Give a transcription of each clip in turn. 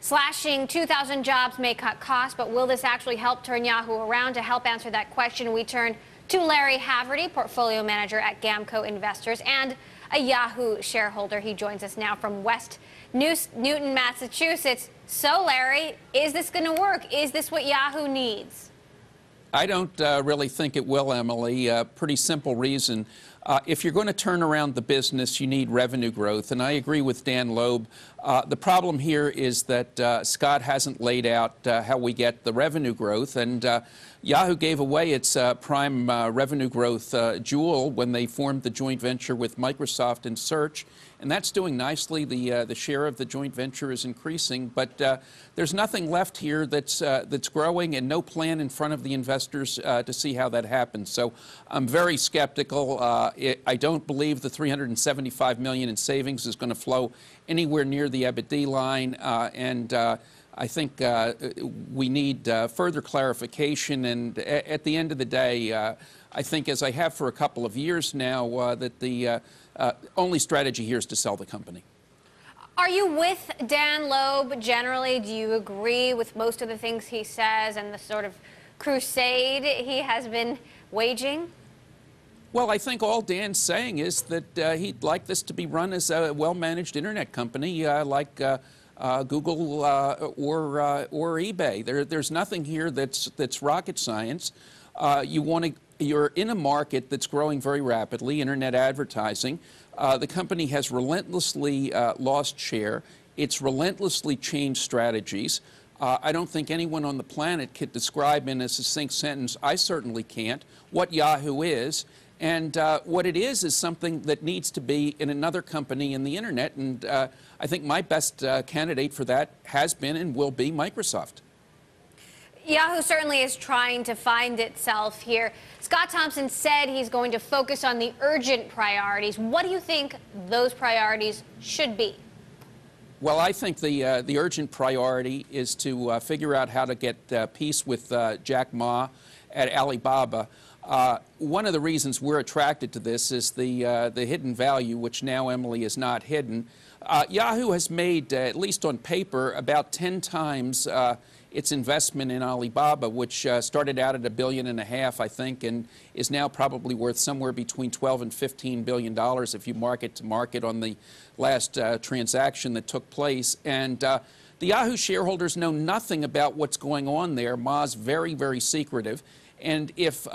Slashing 2,000 jobs may cut costs, but will this actually help turn Yahoo around? To help answer that question, we turn to Larry Haverty, portfolio manager at Gamco Investors and a Yahoo shareholder. He joins us now from West Newton, Massachusetts. So, Larry, is this going to work? Is this what Yahoo needs? I don't really think it will, Emily. Pretty simple reason. If you're going to turn around the business, you need revenue growth. And I agree with Dan Loeb. The problem here is that Scott hasn't laid out how we get the revenue growth. And Yahoo gave away its prime revenue growth jewel when they formed the joint venture with Microsoft in search. And that's doing nicely. The share of the joint venture is increasing. But there's nothing left here that's growing, and no plan in front of the investors to see how that happens. So I'm very skeptical. I don't believe the $375 million in savings is going to flow anywhere near the EBITDA line. I think we need further clarification. And at the end of the day, I think, as I have for a couple of years now, that the only strategy here is to sell the company. Are you with Dan Loeb generally? Do you agree with most of the things he says and the sort of crusade he has been waging? Well, I think all Dan's saying is that he'd like this to be run as a well-managed internet company like Google or eBay. There's nothing here that's rocket science. You're in a market that's growing very rapidly, internet advertising. The company has relentlessly lost share. It's relentlessly changed strategies. I don't think anyone on the planet could describe in a succinct sentence, I certainly can't, what Yahoo is. And what it is something that needs to be in another company in the internet. And I think my best candidate for that has been and will be Microsoft. Yahoo certainly is trying to find itself here. Scott Thompson said he's going to focus on the urgent priorities. What do you think those priorities should be? Well, I think the urgent priority is to figure out how to get peace with Jack Ma at Alibaba. One of the reasons we're attracted to this is the hidden value, which now, Emily, is not hidden. Yahoo has made, at least on paper, about 10 times its investment in Alibaba, which started out at $1.5 billion, I think, and is now probably worth somewhere between $12 and $15 billion if you market to market on the last transaction that took place. And the Yahoo shareholders know nothing about what's going on there. Ma's very, very secretive. And if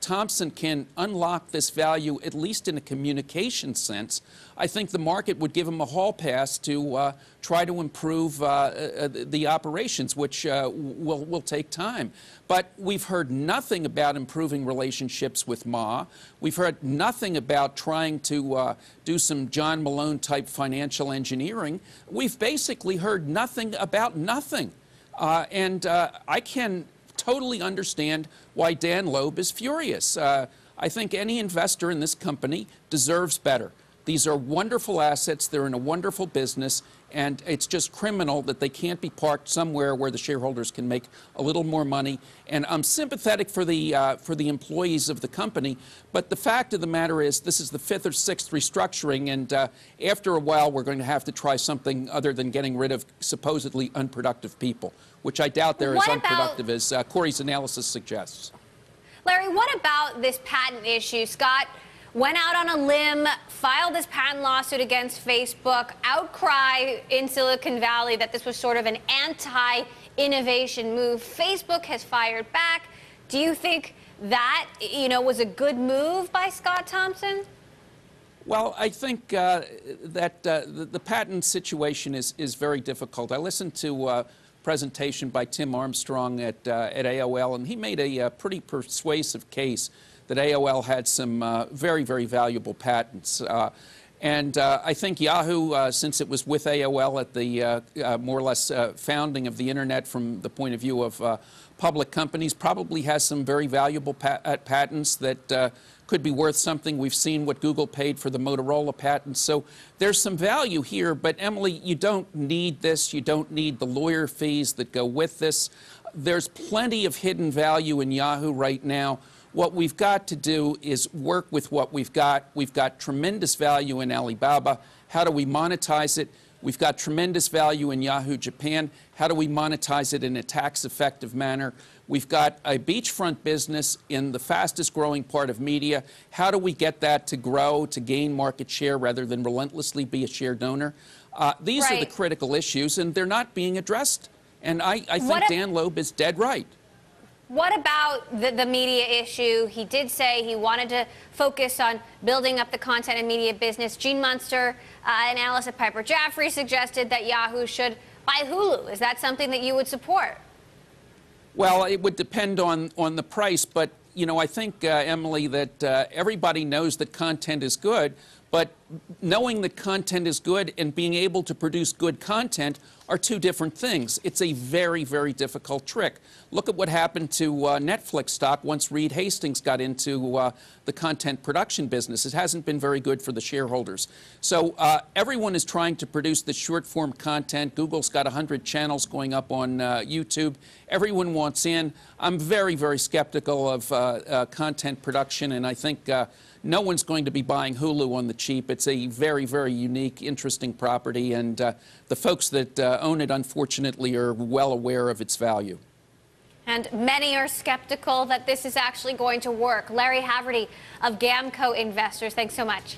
Thompson can unlock this value, at least in a communication sense, I think the market would give him a hall pass to try to improve the operations, which will take time. But we've heard nothing about improving relationships with Ma. We've heard nothing about trying to do some John Malone-type financial engineering. We've basically heard nothing about nothing. I can totally understand why Dan Loeb is furious. I think any investor in this company deserves better. These are wonderful assets. They're in a wonderful business, and it's just criminal that they can't be parked somewhere where the shareholders can make a little more money. And I'm sympathetic for the employees of the company, but the fact of the matter is this is the 5th or 6th restructuring, and after a while we're going to have to try something other than getting rid of supposedly unproductive people, which I doubt they're as unproductive as Corey's analysis suggests. Larry, what about this patent issue? Scott went out on a limb, filed this patent lawsuit against Facebook, outcry in Silicon Valley that this was sort of an anti-innovation move. Facebook has fired back. Do you think that, was a good move by Scott Thompson? Well, I think that the patent situation is very difficult. I listened to a presentation by Tim Armstrong at AOL, and he made a pretty persuasive case that AOL had some very, very valuable patents. I think Yahoo, since it was with AOL at the more or less founding of the internet from the point of view of public companies, probably has some very valuable patents that could be worth something. We've seen what Google paid for the Motorola patents. So there's some value here. But, Emily, you don't need this. You don't need the lawyer fees that go with this. There's plenty of hidden value in Yahoo right now. What we've got to do is work with what we've got. We've got tremendous value in Alibaba. How do we monetize it? We've got tremendous value in Yahoo Japan. How do we monetize it in a tax-effective manner? We've got a beachfront business in the fastest growing part of media. How do we get that to grow, to gain market share rather than relentlessly be a share donor? These are the critical issues, and they're not being addressed. And I think Dan Loeb is dead right. What about the media issue? He did say he wanted to focus on building up the content and media business. Gene Munster, an analyst at Piper Jaffray, suggested that Yahoo should buy Hulu. Is that something that you would support? Well, it would depend on the price, but you know, I think, Emily, that everybody knows that content is good, but knowing that content is good and being able to produce good content are two different things. It's a very, very difficult trick. Look at what happened to Netflix stock once Reed Hastings got into the content production business. It hasn't been very good for the shareholders. So everyone is trying to produce the short-form content. Google's got 100 channels going up on YouTube. Everyone wants in. I'm very, very skeptical of content production, and I think no one's going to be buying Hulu on the cheap. It's a very, very unique, interesting property, and the folks that own it, unfortunately, are well aware of its value. And many are skeptical that this is actually going to work. Larry Haverty of Gamco Investors, thanks so much.